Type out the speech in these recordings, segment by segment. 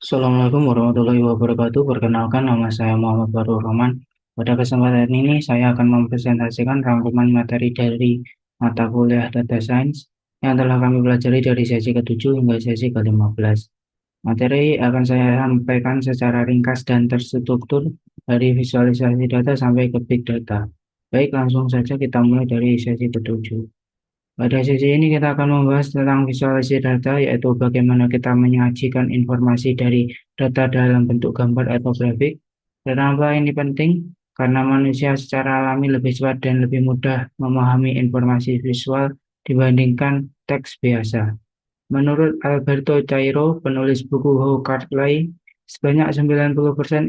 Assalamualaikum warahmatullahi wabarakatuh. Perkenalkan, nama saya Muhammad Farul Rahman. Pada kesempatan ini, saya akan mempresentasikan rangkuman materi dari mata kuliah Data Science yang telah kami pelajari dari sesi ke-7 hingga sesi ke-15. Materi akan saya sampaikan secara ringkas dan terstruktur dari visualisasi data sampai ke big data. Baik, langsung saja kita mulai dari sesi ke-7. Pada sesi ini kita akan membahas tentang visualisasi data, yaitu bagaimana kita menyajikan informasi dari data dalam bentuk gambar atau grafik. Kenapa ini penting? Karena manusia secara alami lebih cepat dan lebih mudah memahami informasi visual dibandingkan teks biasa. Menurut Alberto Cairo, penulis buku How Cars Fly, sebanyak 90%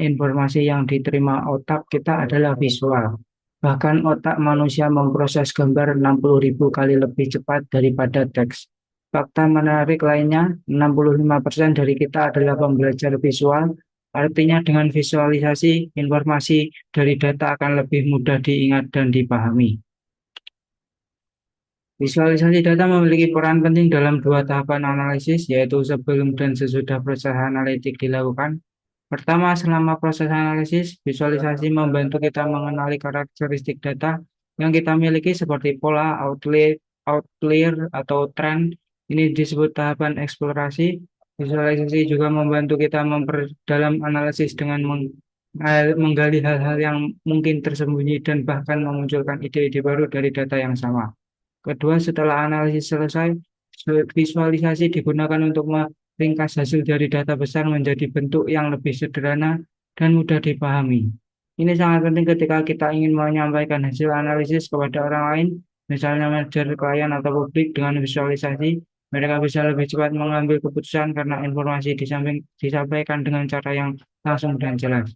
informasi yang diterima otak kita adalah visual. Bahkan otak manusia memproses gambar 60.000 kali lebih cepat daripada teks. Fakta menarik lainnya, 65% dari kita adalah pembelajar visual. Artinya dengan visualisasi, informasi dari data akan lebih mudah diingat dan dipahami. Visualisasi data memiliki peran penting dalam dua tahapan analisis, yaitu sebelum dan sesudah proses analitik dilakukan. Pertama, selama proses analisis, visualisasi membantu kita mengenali karakteristik data yang kita miliki seperti pola, outlier atau tren. Ini disebut tahapan eksplorasi. Visualisasi juga membantu kita memperdalam analisis dengan menggali hal-hal yang mungkin tersembunyi dan bahkan memunculkan ide-ide baru dari data yang sama. Kedua, setelah analisis selesai, visualisasi digunakan untuk meringkas hasil dari data besar menjadi bentuk yang lebih sederhana dan mudah dipahami. Ini sangat penting ketika kita ingin menyampaikan hasil analisis kepada orang lain, misalnya manajer, klien, atau publik dengan visualisasi. Mereka bisa lebih cepat mengambil keputusan karena informasi disampaikan dengan cara yang langsung dan jelas.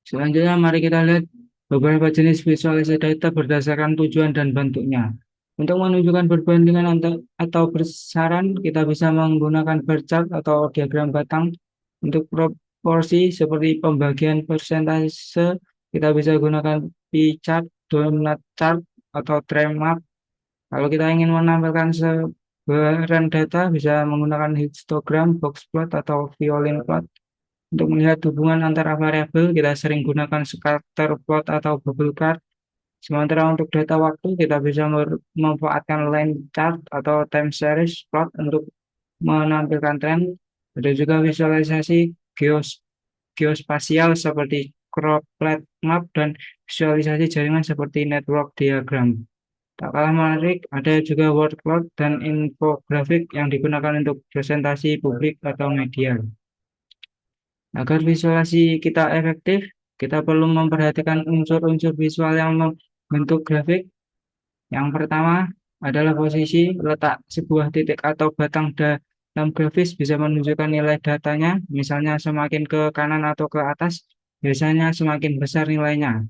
Selanjutnya, mari kita lihat beberapa jenis visualisasi data berdasarkan tujuan dan bentuknya. Untuk menunjukkan perbandingan atau besaran, kita bisa menggunakan bar chart atau diagram batang. Untuk proporsi seperti pembagian persentase, kita bisa gunakan pie chart, donut chart, atau trend map. Kalau kita ingin menampilkan sebaran data, bisa menggunakan histogram, box plot, atau violin plot. Untuk melihat hubungan antara variabel, kita sering gunakan scatter plot atau bubble chart. Sementara untuk data waktu, kita bisa memanfaatkan line chart atau time series plot untuk menampilkan tren. Ada juga visualisasi geospasial seperti plot map dan visualisasi jaringan seperti network diagram. Tak kalah menarik, ada juga word cloud dan infografik yang digunakan untuk presentasi publik atau media. Agar visualisasi kita efektif, kita perlu memperhatikan unsur-unsur visual yang membentuk grafik. Yang pertama adalah posisi letak sebuah titik atau batang dalam grafis bisa menunjukkan nilai datanya, misalnya semakin ke kanan atau ke atas, biasanya semakin besar nilainya.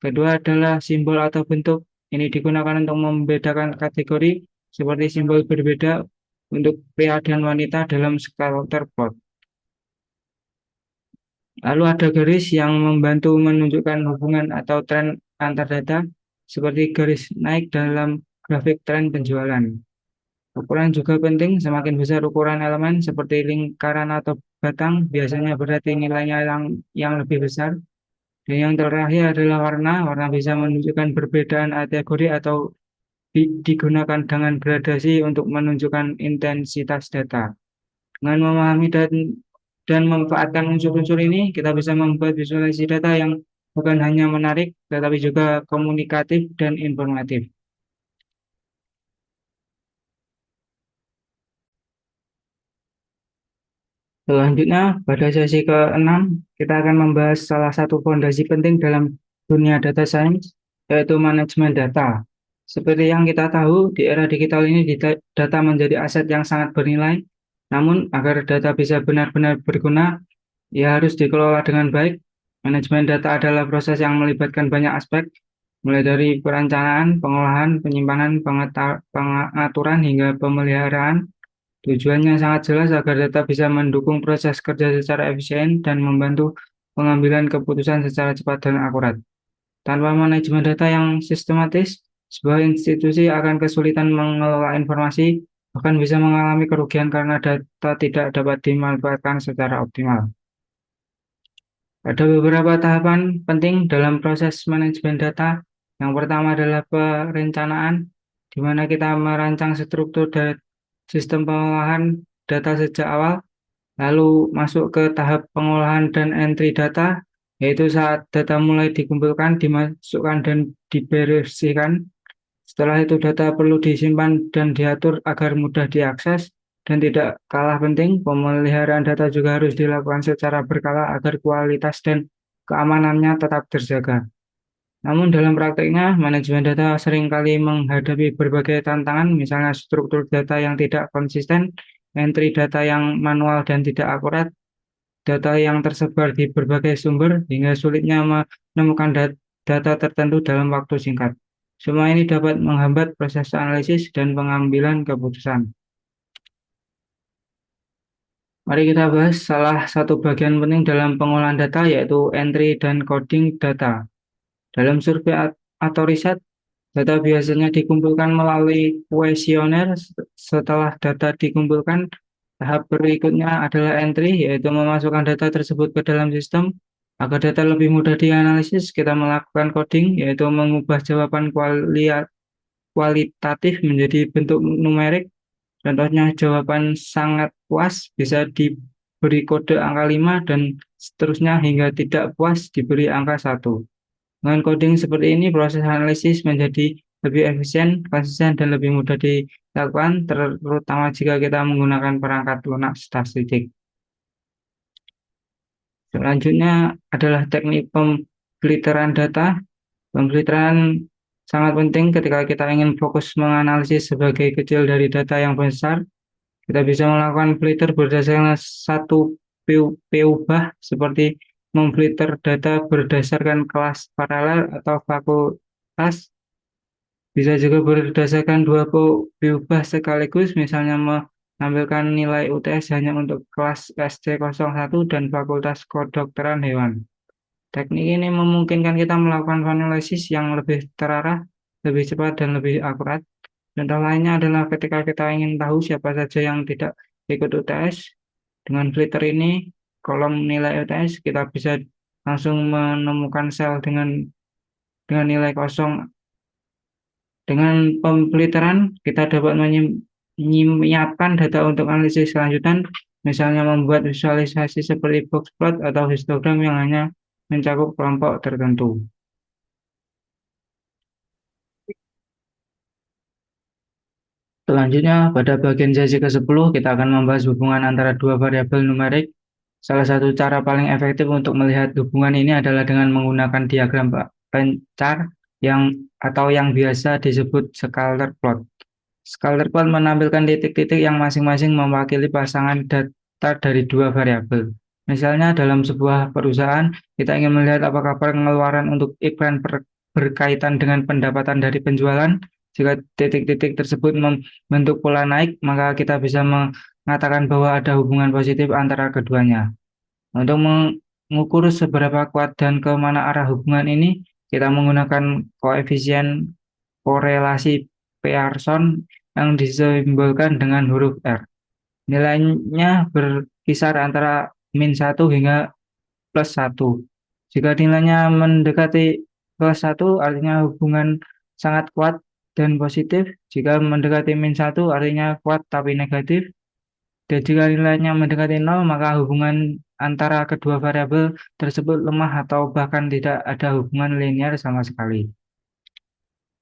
Kedua adalah simbol atau bentuk. Ini digunakan untuk membedakan kategori seperti simbol berbeda untuk pria dan wanita dalam scatter plot. Lalu ada garis yang membantu menunjukkan hubungan atau tren antar data, seperti garis naik dalam grafik tren penjualan. Ukuran juga penting, semakin besar ukuran elemen seperti lingkaran atau batang, biasanya berarti nilainya yang lebih besar. Dan yang terakhir adalah warna. Warna bisa menunjukkan perbedaan kategori atau digunakan dengan gradasi untuk menunjukkan intensitas data. Dengan memahami dan memanfaatkan unsur-unsur ini, kita bisa membuat visualisasi data yang bukan hanya menarik, tetapi juga komunikatif dan informatif. Selanjutnya, pada sesi ke-6, kita akan membahas salah satu fondasi penting dalam dunia data science, yaitu manajemen data. Seperti yang kita tahu, di era digital ini data menjadi aset yang sangat bernilai. Namun, agar data bisa benar-benar berguna, ia harus dikelola dengan baik. Manajemen data adalah proses yang melibatkan banyak aspek, mulai dari perencanaan, pengolahan, penyimpanan, pengaturan, hingga pemeliharaan. Tujuannya sangat jelas agar data bisa mendukung proses kerja secara efisien dan membantu pengambilan keputusan secara cepat dan akurat. Tanpa manajemen data yang sistematis, sebuah institusi akan kesulitan mengelola informasi, bahkan bisa mengalami kerugian karena data tidak dapat dimanfaatkan secara optimal. Ada beberapa tahapan penting dalam proses manajemen data. Yang pertama adalah perencanaan, di mana kita merancang struktur dan sistem pengolahan data sejak awal, lalu masuk ke tahap pengolahan dan entry data, yaitu saat data mulai dikumpulkan, dimasukkan, dan dibersihkan. Setelah itu data perlu disimpan dan diatur agar mudah diakses. Dan tidak kalah penting, pemeliharaan data juga harus dilakukan secara berkala agar kualitas dan keamanannya tetap terjaga. Namun dalam praktiknya, manajemen data seringkali menghadapi berbagai tantangan, misalnya struktur data yang tidak konsisten, entry data yang manual dan tidak akurat, data yang tersebar di berbagai sumber, hingga sulitnya menemukan data tertentu dalam waktu singkat. Semua ini dapat menghambat proses analisis dan pengambilan keputusan. Mari kita bahas salah satu bagian penting dalam pengolahan data, yaitu entry dan coding data. Dalam survei atau riset, data biasanya dikumpulkan melalui kuesioner. Setelah data dikumpulkan, tahap berikutnya adalah entry, yaitu memasukkan data tersebut ke dalam sistem. Agar data lebih mudah dianalisis, kita melakukan coding, yaitu mengubah jawaban kualitatif menjadi bentuk numerik. Contohnya jawaban sangat puas bisa diberi kode angka 5 dan seterusnya hingga tidak puas diberi angka 1. Dengan coding seperti ini, proses analisis menjadi lebih efisien, konsisten, dan lebih mudah dilakukan, terutama jika kita menggunakan perangkat lunak statistik. Selanjutnya adalah teknik pemfilteran data. Pemfilteran sangat penting ketika kita ingin fokus menganalisis sebagai kecil dari data yang besar. Kita bisa melakukan filter berdasarkan satu peubah seperti memfilter data berdasarkan kelas paralel atau fakultas. Bisa juga berdasarkan dua peubah sekaligus, misalnya menampilkan nilai UTS hanya untuk kelas SC01 dan fakultas kedokteran hewan. Teknik ini memungkinkan kita melakukan analisis yang lebih terarah, lebih cepat, dan lebih akurat. Contoh lainnya adalah ketika kita ingin tahu siapa saja yang tidak ikut UTS. Dengan filter ini, kolom nilai UTS, kita bisa langsung menemukan sel dengan nilai kosong. Dengan pemfilteran, kita dapat menyiapkan data untuk analisis selanjutan, misalnya membuat visualisasi seperti box plot atau histogram yang hanya mencakup kelompok tertentu. Selanjutnya, pada bagian sesi ke-10, kita akan membahas hubungan antara dua variabel numerik. Salah satu cara paling efektif untuk melihat hubungan ini adalah dengan menggunakan diagram pencar atau yang biasa disebut scatter plot. Scatter plot menampilkan titik-titik yang masing-masing mewakili pasangan data dari dua variabel. Misalnya dalam sebuah perusahaan, kita ingin melihat apakah pengeluaran untuk iklan berkaitan dengan pendapatan dari penjualan. Jika titik-titik tersebut membentuk pola naik, maka kita bisa mengatakan bahwa ada hubungan positif antara keduanya. Untuk mengukur seberapa kuat dan ke mana arah hubungan ini, kita menggunakan koefisien korelasi Pearson yang disimbolkan dengan huruf R. Nilainya berkisar antara -1 hingga +1. Jika nilainya mendekati +1, artinya hubungan sangat kuat dan positif. Jika mendekati -1, artinya kuat tapi negatif. Dan jika nilainya mendekati 0, maka hubungan antara kedua variabel tersebut lemah atau bahkan tidak ada hubungan linear sama sekali.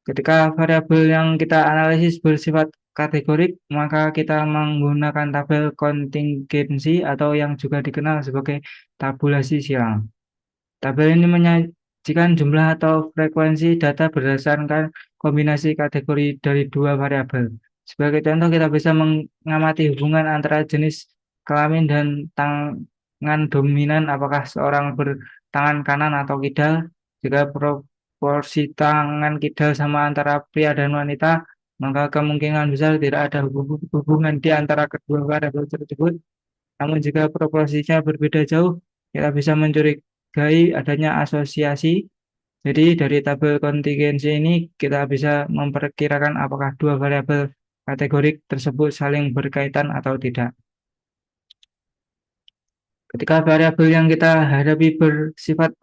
Ketika variabel yang kita analisis bersifat kategorik, maka kita menggunakan tabel kontingensi atau yang juga dikenal sebagai tabulasi silang. Tabel ini menyajikan jumlah atau frekuensi data berdasarkan kombinasi kategori dari dua variabel. Sebagai contoh, kita bisa mengamati hubungan antara jenis kelamin dan tangan dominan, apakah seorang bertangan kanan atau kidal. Jika proporsi tangan kidal sama antara pria dan wanita, maka kemungkinan besar tidak ada hubungan di antara kedua variabel tersebut. Namun jika proporsinya berbeda jauh, kita bisa mencurigai adanya asosiasi. Jadi dari tabel kontingensi ini kita bisa memperkirakan apakah dua variabel kategori tersebut saling berkaitan atau tidak. Ketika variabel yang kita hadapi bersifat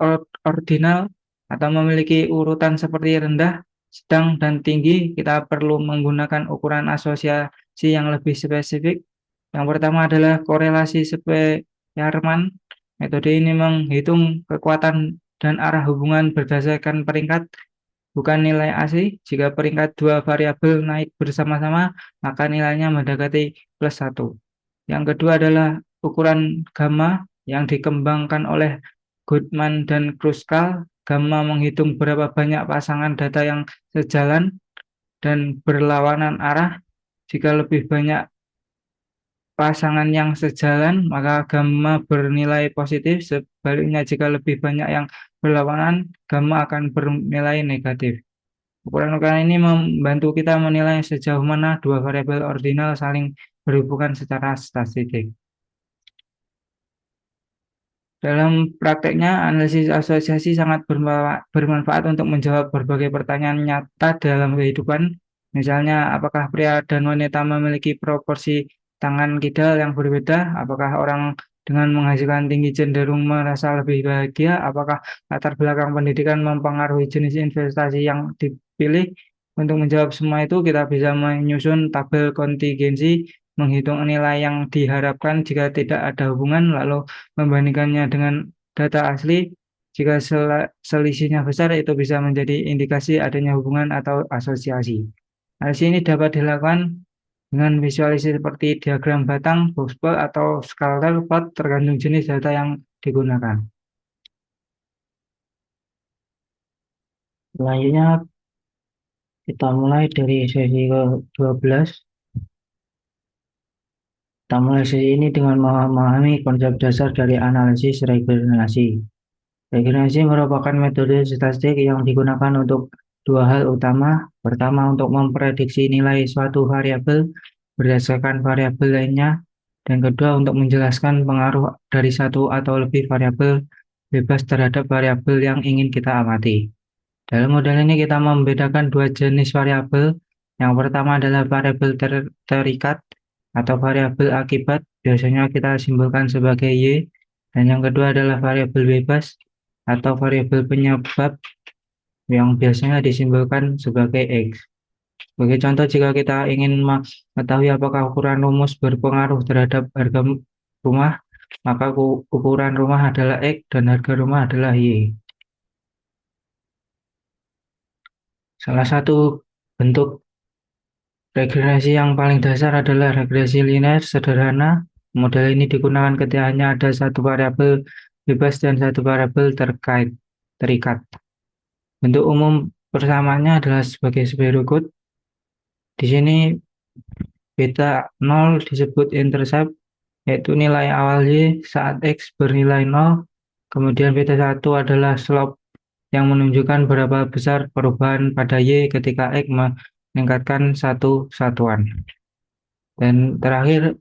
ordinal atau memiliki urutan seperti rendah, sedang, dan tinggi, kita perlu menggunakan ukuran asosiasi yang lebih spesifik. Yang pertama adalah korelasi Spearman. Metode ini menghitung kekuatan dan arah hubungan berdasarkan peringkat, bukan nilai asli. Jika peringkat dua variabel naik bersama-sama, maka nilainya mendekati plus 1. Yang kedua adalah ukuran gamma yang dikembangkan oleh Goodman dan Kruskal. Gamma menghitung berapa banyak pasangan data yang sejalan dan berlawanan arah. Jika lebih banyak pasangan yang sejalan, maka gamma bernilai positif. Sebaliknya, jika lebih banyak yang berlawanan, gamma akan bernilai negatif. Ukuran-ukuran ini membantu kita menilai sejauh mana dua variabel ordinal saling berhubungan secara statistik. Dalam prakteknya, analisis asosiasi sangat bermanfaat untuk menjawab berbagai pertanyaan nyata dalam kehidupan. Misalnya, apakah pria dan wanita memiliki proporsi tangan kidal yang berbeda? Apakah orang dengan penghasilan tinggi cenderung merasa lebih bahagia? Apakah latar belakang pendidikan mempengaruhi jenis investasi yang dipilih? Untuk menjawab semua itu, kita bisa menyusun tabel kontingensi, menghitung nilai yang diharapkan jika tidak ada hubungan, lalu membandingkannya dengan data asli. Jika selisihnya besar, itu bisa menjadi indikasi adanya hubungan atau asosiasi. Analisis ini dapat dilakukan dengan visualisasi seperti diagram batang, box plot, atau scatter plot tergantung jenis data yang digunakan. Selanjutnya kita mulai dari sesi ke-12. Kita mulai sesi ini dengan memahami konsep dasar dari analisis regenerasi. Regenerasi merupakan metode statistik yang digunakan untuk dua hal utama. Pertama, untuk memprediksi nilai suatu variabel berdasarkan variabel lainnya. Dan kedua, untuk menjelaskan pengaruh dari satu atau lebih variabel bebas terhadap variabel yang ingin kita amati. Dalam model ini kita membedakan dua jenis variabel. Yang pertama adalah variabel terikat atau variabel akibat, biasanya kita simbolkan sebagai Y. Dan yang kedua adalah variabel bebas atau variabel penyebab yang biasanya disimbolkan sebagai X. Sebagai contoh, jika kita ingin mengetahui apakah ukuran rumus berpengaruh terhadap harga rumah, maka ukuran rumah adalah X dan harga rumah adalah Y. Salah satu bentuk regresi yang paling dasar adalah regresi linear sederhana. Model ini digunakan ketika hanya ada satu variabel bebas dan satu variabel terikat. Bentuk umum persamaannya adalah sebagai berikut. Di sini beta 0 disebut intercept, yaitu nilai awal Y saat X bernilai 0. Kemudian beta 1 adalah slope yang menunjukkan berapa besar perubahan pada Y ketika X meningkatkan satu satuan. Dan terakhir,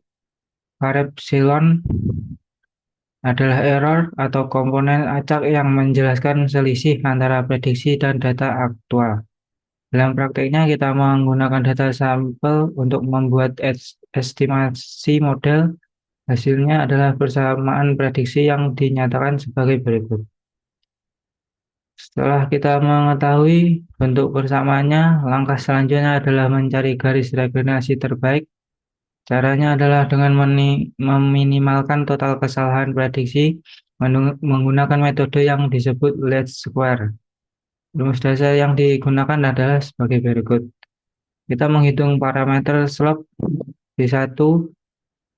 epsilon adalah error atau komponen acak yang menjelaskan selisih antara prediksi dan data aktual. Dalam prakteknya, kita menggunakan data sampel untuk membuat estimasi model. Hasilnya adalah persamaan prediksi yang dinyatakan sebagai berikut. Setelah kita mengetahui bentuk persamaannya, langkah selanjutnya adalah mencari garis regenerasi terbaik. Caranya adalah dengan meminimalkan total kesalahan prediksi menggunakan metode yang disebut least square. Rumus dasar yang digunakan adalah sebagai berikut. Kita menghitung parameter slope B1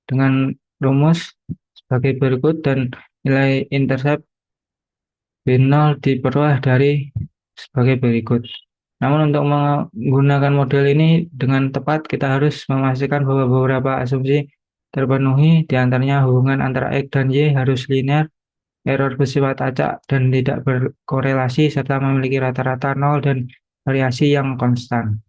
dengan rumus sebagai berikut dan nilai intercept B0 diperoleh dari sebagai berikut. Namun untuk menggunakan model ini dengan tepat, kita harus memastikan bahwa beberapa asumsi terpenuhi, diantaranya hubungan antara X dan Y harus linear, error bersifat acak dan tidak berkorelasi, serta memiliki rata-rata 0 dan variasi yang konstan.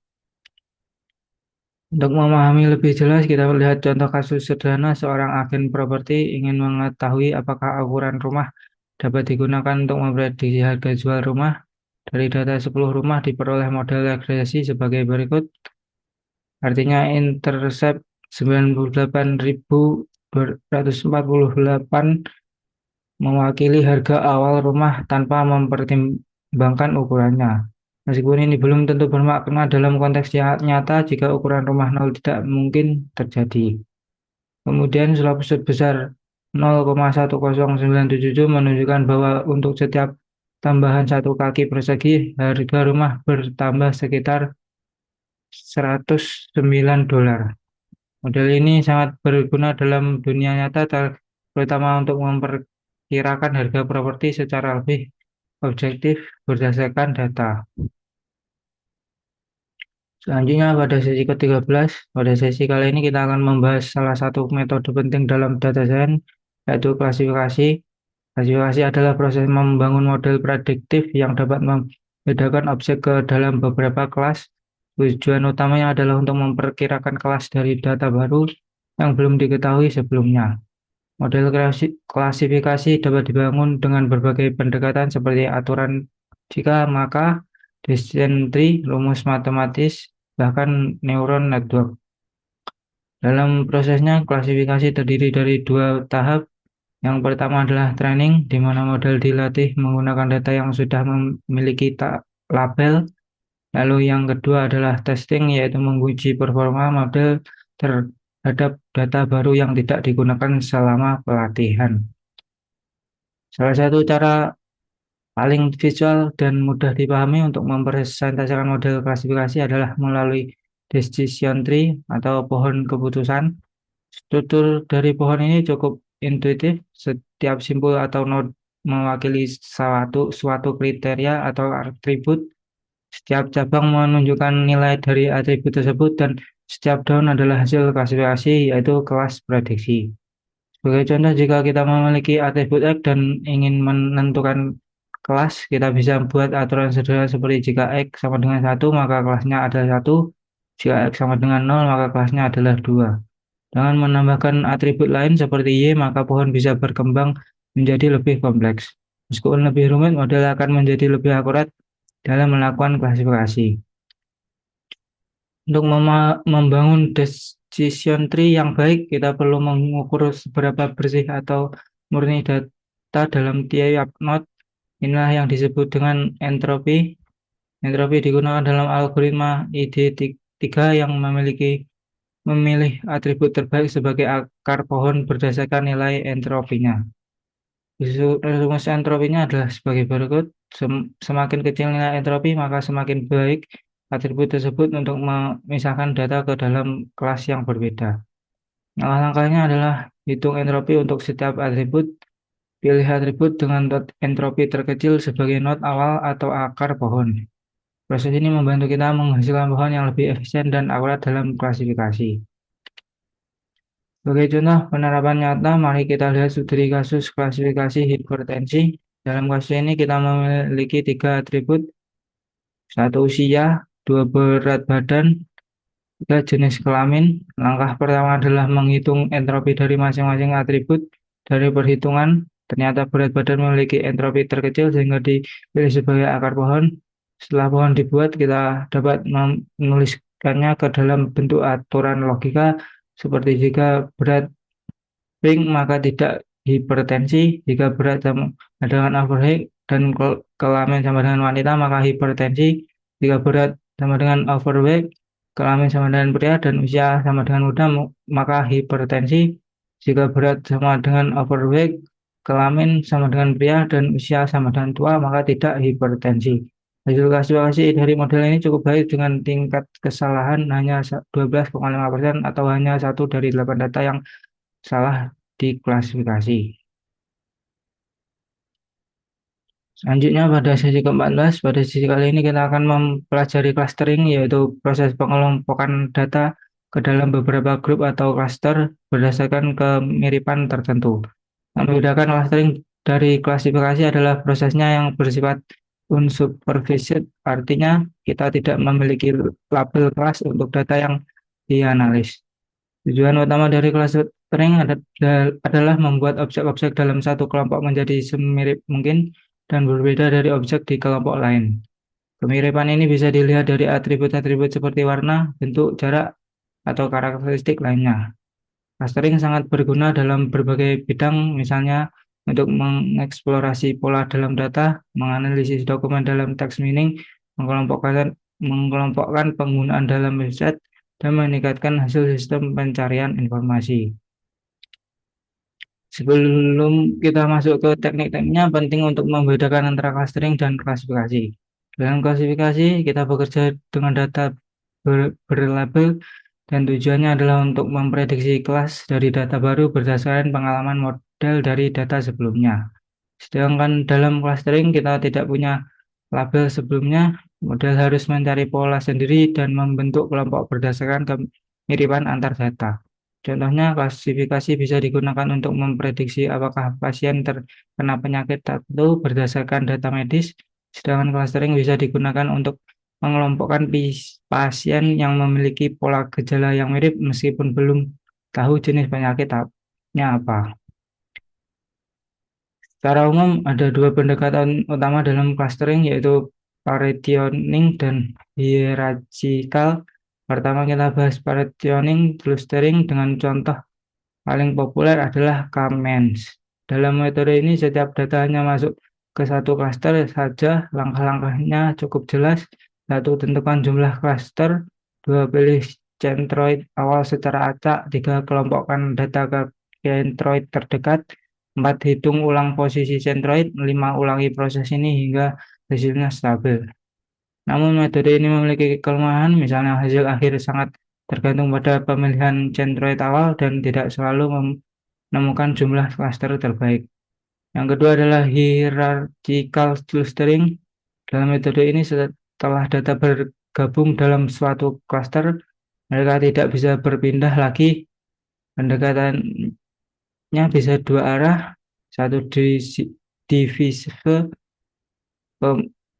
Untuk memahami lebih jelas, kita melihat contoh kasus sederhana. Seorang agen properti ingin mengetahui apakah ukuran rumah dapat digunakan untuk memprediksi harga jual rumah. Dari data 10 rumah diperoleh model regresi sebagai berikut. Artinya intercept 98.248 mewakili harga awal rumah tanpa mempertimbangkan ukurannya. Meskipun ini belum tentu bermakna dalam konteks nyata jika ukuran rumah nol tidak mungkin terjadi. Kemudian sulap besar 0,10977 menunjukkan bahwa untuk setiap tambahan satu kaki persegi, harga rumah bertambah sekitar $109. Model ini sangat berguna dalam dunia nyata, terutama untuk memperkirakan harga properti secara lebih objektif berdasarkan data. Selanjutnya pada sesi ke-13, pada sesi kali ini kita akan membahas salah satu metode penting dalam data science, yaitu klasifikasi. Klasifikasi adalah proses membangun model prediktif yang dapat membedakan objek ke dalam beberapa kelas. Tujuan utamanya adalah untuk memperkirakan kelas dari data baru yang belum diketahui sebelumnya. Model klasifikasi dapat dibangun dengan berbagai pendekatan seperti aturan jika, maka, decision tree, rumus matematis, bahkan neuron network. Dalam prosesnya, klasifikasi terdiri dari dua tahap. Yang pertama adalah training, di mana model dilatih menggunakan data yang sudah memiliki label. Lalu yang kedua adalah testing, yaitu menguji performa model terhadap data baru yang tidak digunakan selama pelatihan. Salah satu cara paling visual dan mudah dipahami untuk mempresentasikan model klasifikasi adalah melalui decision tree atau pohon keputusan. Struktur dari pohon ini cukup intuitif. Setiap simpul atau node mewakili suatu kriteria atau atribut. Setiap cabang menunjukkan nilai dari atribut tersebut dan setiap daun adalah hasil klasifikasi, yaitu kelas prediksi. Sebagai contoh, jika kita memiliki atribut X dan ingin menentukan kelas, kita bisa buat aturan sederhana seperti jika X sama dengan 1, maka kelasnya adalah 1. Jika X sama dengan 0, maka kelasnya adalah 2. Dengan menambahkan atribut lain seperti Y, maka pohon bisa berkembang menjadi lebih kompleks. Meskipun lebih rumit, model akan menjadi lebih akurat dalam melakukan klasifikasi. Untuk membangun decision tree yang baik, kita perlu mengukur seberapa bersih atau murni data dalam tiap node. Inilah yang disebut dengan entropi. Entropi digunakan dalam algoritma ID3 yang memilih atribut terbaik sebagai akar pohon berdasarkan nilai entropinya. Rumus entropinya adalah sebagai berikut. Semakin kecil nilai entropi, maka semakin baik atribut tersebut untuk memisahkan data ke dalam kelas yang berbeda. Langkah-langkahnya adalah hitung entropi untuk setiap atribut. Pilih atribut dengan entropi terkecil sebagai node awal atau akar pohon. Proses ini membantu kita menghasilkan pohon yang lebih efisien dan akurat dalam klasifikasi. Sebagai contoh penerapan nyata, mari kita lihat studi kasus klasifikasi hipertensi. Dalam kasus ini kita memiliki 3 atribut, 1 usia, 2 berat badan, 3 jenis kelamin. Langkah pertama adalah menghitung entropi dari masing-masing atribut. Dari perhitungan, ternyata berat badan memiliki entropi terkecil sehingga dipilih sebagai akar pohon. Setelah pohon dibuat, kita dapat menuliskannya ke dalam bentuk aturan logika, seperti jika berat pink maka tidak hipertensi, jika berat sama dengan overweight dan kelamin sama dengan wanita maka hipertensi, jika berat sama dengan overweight, kelamin sama dengan pria dan usia sama dengan muda maka hipertensi, jika berat sama dengan overweight, kelamin sama dengan pria dan usia sama dengan tua maka tidak hipertensi. Hasil klasifikasi dari model ini cukup baik dengan tingkat kesalahan hanya 12,5% atau hanya 1 dari 8 data yang salah diklasifikasi. Selanjutnya pada sesi ke-14, pada sesi kali ini kita akan mempelajari clustering, yaitu proses pengelompokan data ke dalam beberapa grup atau cluster berdasarkan kemiripan tertentu. Membedakan clustering dari klasifikasi adalah prosesnya yang bersifat unsupervised, artinya kita tidak memiliki label kelas untuk data yang dianalis. Tujuan utama dari clustering adalah membuat objek-objek dalam satu kelompok menjadi semirip mungkin dan berbeda dari objek di kelompok lain. Kemiripan ini bisa dilihat dari atribut-atribut seperti warna, bentuk, jarak, atau karakteristik lainnya. Clustering sangat berguna dalam berbagai bidang, misalnya untuk mengeksplorasi pola dalam data, menganalisis dokumen dalam text mining, mengelompokkan penggunaan dalam website, dan meningkatkan hasil sistem pencarian informasi. Sebelum kita masuk ke teknik-tekniknya, penting untuk membedakan antara clustering dan klasifikasi. Dalam klasifikasi, kita bekerja dengan data berlabel dan tujuannya adalah untuk memprediksi kelas dari data baru berdasarkan pengalaman model dari data sebelumnya. Sedangkan dalam clustering, kita tidak punya label sebelumnya, model harus mencari pola sendiri dan membentuk kelompok berdasarkan kemiripan antar data. Contohnya, klasifikasi bisa digunakan untuk memprediksi apakah pasien terkena penyakit tertentu berdasarkan data medis, sedangkan clustering bisa digunakan untuk mengelompokkan pasien yang memiliki pola gejala yang mirip meskipun belum tahu jenis penyakitnya apa. Secara umum, ada dua pendekatan utama dalam clustering, yaitu partitioning dan hierarchical. Pertama, kita bahas partitioning clustering dengan contoh paling populer adalah K-means. Dalam metode ini, setiap data hanya masuk ke satu klaster saja. Langkah-langkahnya cukup jelas. Satu, tentukan jumlah klaster. Dua, pilih centroid awal secara acak. Tiga, kelompokkan data ke centroid terdekat. Empat, hitung ulang posisi centroid. Lima, ulangi proses ini hingga hasilnya stabil. Namun metode ini memiliki kelemahan, misalnya hasil akhir sangat tergantung pada pemilihan centroid awal dan tidak selalu menemukan jumlah klaster terbaik. Yang kedua adalah hierarchical clustering. Dalam metode ini, setelah data bergabung dalam suatu klaster, mereka tidak bisa berpindah lagi. Pendekatannya bisa dua arah, satu divisive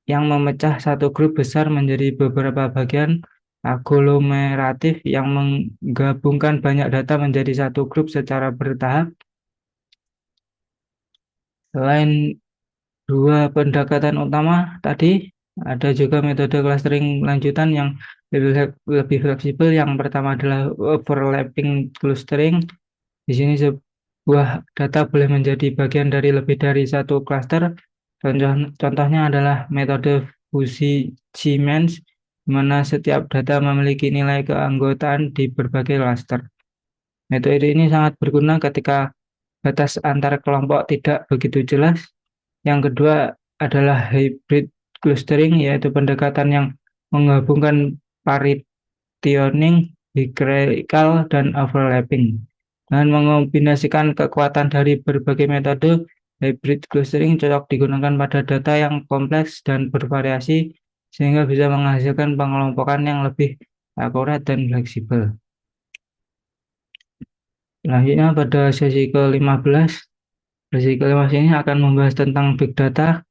yang memecah satu grup besar menjadi beberapa bagian, aglomeratif yang menggabungkan banyak data menjadi satu grup secara bertahap. Selain dua pendekatan utama tadi, ada juga metode clustering lanjutan yang lebih fleksibel. Yang pertama adalah overlapping clustering. Di sini sebuah data boleh menjadi bagian dari lebih dari satu cluster. Contohnya adalah metode fusi Siemens, di mana setiap data memiliki nilai keanggotaan di berbagai cluster. Metode ini sangat berguna ketika batas antar kelompok tidak begitu jelas. Yang kedua adalah hybrid clustering, yaitu pendekatan yang menggabungkan partitioning, hierarchical, dan overlapping. Dengan mengombinasikan kekuatan dari berbagai metode, hybrid clustering cocok digunakan pada data yang kompleks dan bervariasi, sehingga bisa menghasilkan pengelompokan yang lebih akurat dan fleksibel. Selanjutnya pada sesi ke-15, sesi ke-15 ini akan membahas tentang big data.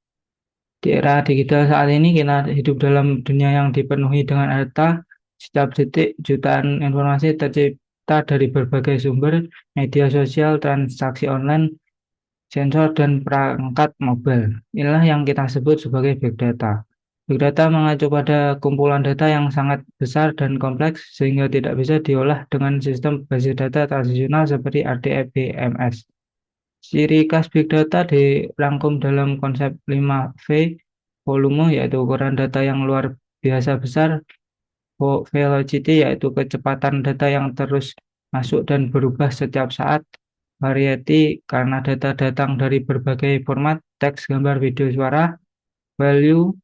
Di era digital saat ini, kita hidup dalam dunia yang dipenuhi dengan data. Setiap detik, jutaan informasi tercipta dari berbagai sumber, media sosial, transaksi online, sensor, dan perangkat mobile. Inilah yang kita sebut sebagai big data. Big data mengacu pada kumpulan data yang sangat besar dan kompleks, sehingga tidak bisa diolah dengan sistem basis data tradisional seperti RDF-BMS. Ciri khas big data dirangkum dalam konsep 5V, volume yaitu ukuran data yang luar biasa besar, velocity yaitu kecepatan data yang terus masuk dan berubah setiap saat, variety karena data datang dari berbagai format, teks, gambar, video, suara, value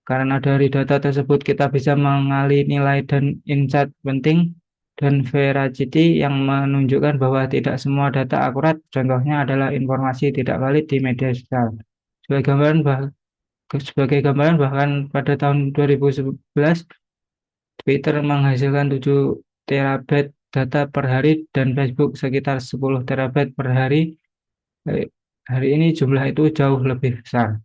karena dari data tersebut kita bisa mengali nilai dan insight penting, dan veracity yang menunjukkan bahwa tidak semua data akurat, contohnya adalah informasi tidak valid di media sosial. Sebagai gambaran bahkan pada tahun 2011, Twitter menghasilkan 7 terabyte data per hari dan Facebook sekitar 10 terabyte per hari. Hari ini jumlah itu jauh lebih besar.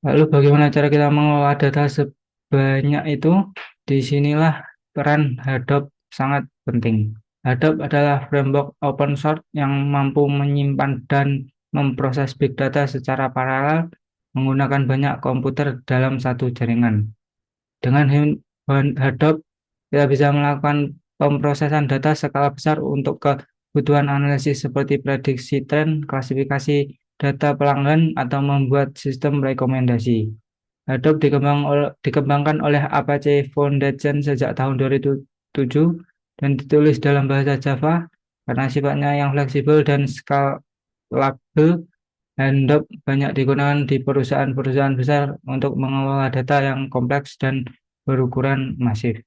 Lalu bagaimana cara kita mengelola data sebanyak itu? Disinilah peran Hadoop sangat penting. Hadoop adalah framework open source yang mampu menyimpan dan memproses big data secara paralel menggunakan banyak komputer dalam satu jaringan. Dengan Hadoop, Kita bisa melakukan pemrosesan data skala besar untuk kebutuhan analisis seperti prediksi tren, klasifikasi data pelanggan, atau membuat sistem rekomendasi. Hadoop dikembangkan oleh Apache Foundation sejak tahun 2007 dan ditulis dalam bahasa Java karena sifatnya yang fleksibel dan scalable. Hadoop banyak digunakan di perusahaan-perusahaan besar untuk mengelola data yang kompleks dan berukuran masif.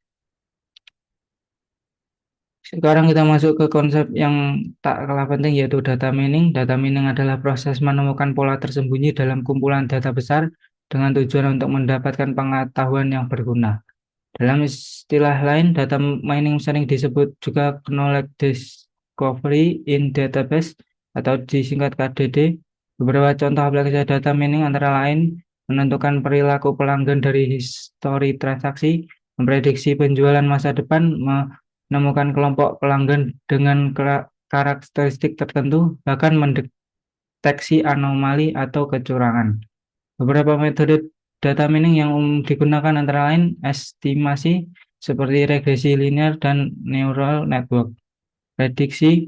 Sekarang kita masuk ke konsep yang tak kalah penting yaitu data mining. Data mining adalah proses menemukan pola tersembunyi dalam kumpulan data besar dengan tujuan untuk mendapatkan pengetahuan yang berguna. Dalam istilah lain, data mining sering disebut juga knowledge discovery in database atau disingkat KDD. Beberapa contoh aplikasi data mining antara lain menentukan perilaku pelanggan dari histori transaksi, memprediksi penjualan masa depan, menemukan kelompok pelanggan dengan karakteristik tertentu, bahkan mendeteksi anomali atau kecurangan. Beberapa metode data mining yang digunakan antara lain estimasi seperti regresi linear dan neural network, prediksi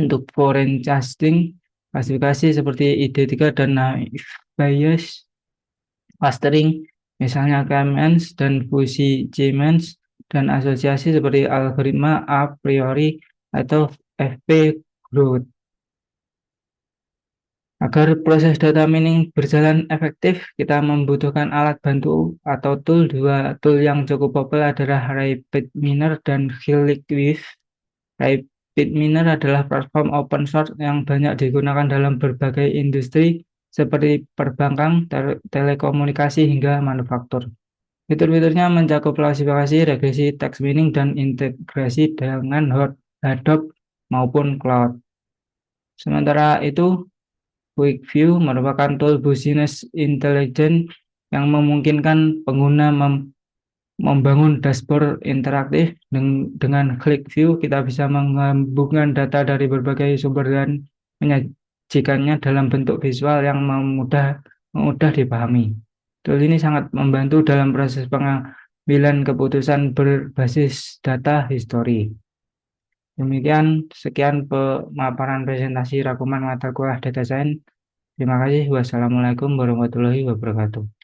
untuk forecasting, klasifikasi seperti ID3 dan naive Bayes, clustering misalnya K-means dan fusi J-means, dan asosiasi seperti algoritma a priori atau FP growth. Agar proses data mining berjalan efektif, kita membutuhkan alat bantu atau tool. Dua tool yang cukup populer adalah RapidMiner dan HiLiquid. RapidMiner adalah platform open source yang banyak digunakan dalam berbagai industri seperti perbankan, telekomunikasi, hingga manufaktur. Fitur-fiturnya mencakup klasifikasi, regresi, text mining, dan integrasi dengan Hadoop maupun cloud. Sementara itu, QuickView merupakan tool business intelligence yang memungkinkan pengguna membangun dashboard interaktif. Dengan QuickView, kita bisa menggabungkan data dari berbagai sumber dan menyajikannya dalam bentuk visual yang mudah dipahami. Tool ini sangat membantu dalam proses pengambilan keputusan berbasis data histori. Demikian, sekian pemaparan presentasi rangkuman mata kuliah Data Science. Terima kasih. Wassalamualaikum warahmatullahi wabarakatuh.